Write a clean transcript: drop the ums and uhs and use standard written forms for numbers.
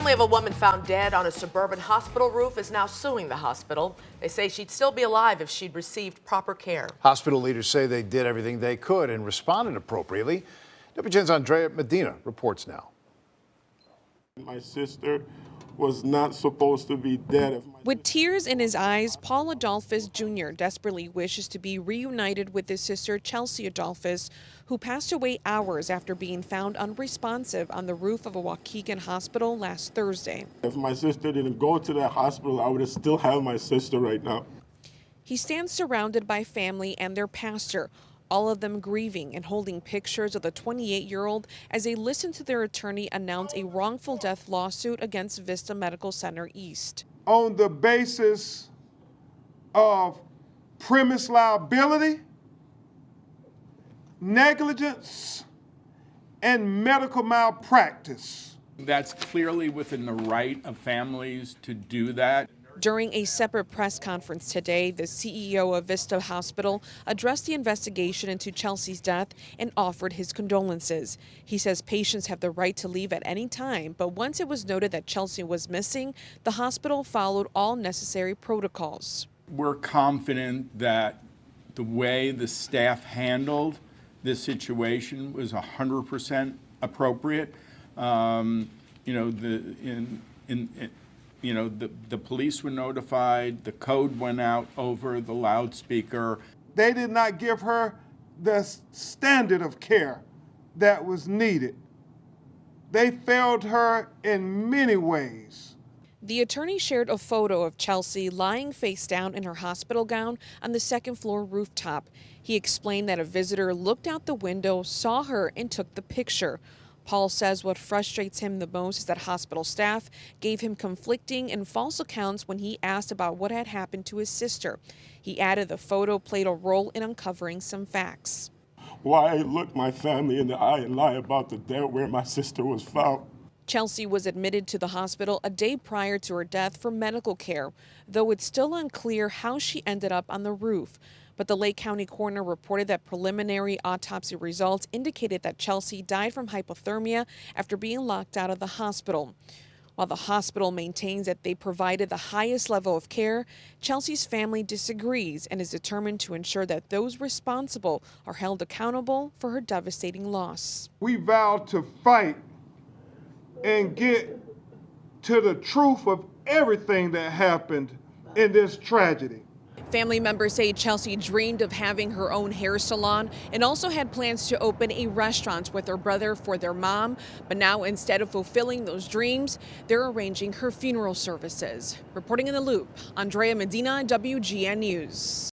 Family of a woman found dead on a suburban hospital roof is now suing the hospital. They say she'd still be alive if she'd received proper care. Hospital leaders say they did everything they could and responded appropriately. WGN's Andrea Medina reports now. My sister was not supposed to be dead. With tears in his eyes, Paul Adolphus Jr. desperately wishes to be reunited with his sister Chelsea Adolphus, who passed away hours after being found unresponsive on the roof of a Waukegan hospital last Thursday. If my sister didn't go to that hospital, I would have still had my sister right now. He stands surrounded by family and their pastor, all of them grieving and holding pictures of the 28-year-old as they listen to their attorney announce a wrongful death lawsuit against Vista Medical Center East. On the basis of premise liability, negligence, and medical malpractice. That's clearly within the right of families to do that. During a separate press conference today, the CEO of Vista Hospital addressed the investigation into Chelsea's death and offered his condolences. He says patients have the right to leave at any time, but once it was noted that Chelsea was missing, the hospital followed all necessary protocols. We're confident that the way the staff handled this situation was 100% appropriate. The police were notified, the code went out over the loudspeaker. They did not give her the standard of care that was needed. They failed her in many ways. The attorney shared a photo of Chelsea lying face down in her hospital gown on the second floor rooftop. He explained that a visitor looked out the window, saw her, and took the picture. Paul says what frustrates him the most is that hospital staff gave him conflicting and false accounts when he asked about what had happened to his sister. He added the photo played a role in uncovering some facts. Why look my family in the eye and lie about the day where my sister was found? Chelsea was admitted to the hospital a day prior to her death for medical care, though it's still unclear how she ended up on the roof. But the Lake County coroner reported that preliminary autopsy results indicated that Chelsea died from hypothermia after being locked out of the hospital. While the hospital maintains that they provided the highest level of care, Chelsea's family disagrees and is determined to ensure that those responsible are held accountable for her devastating loss. We vowed to fight and get to the truth of everything that happened in this tragedy. Family members say Chelsea dreamed of having her own hair salon and also had plans to open a restaurant with her brother for their mom. But now, instead of fulfilling those dreams, they're arranging her funeral services. Reporting in the Loop, Andrea Medina, WGN News.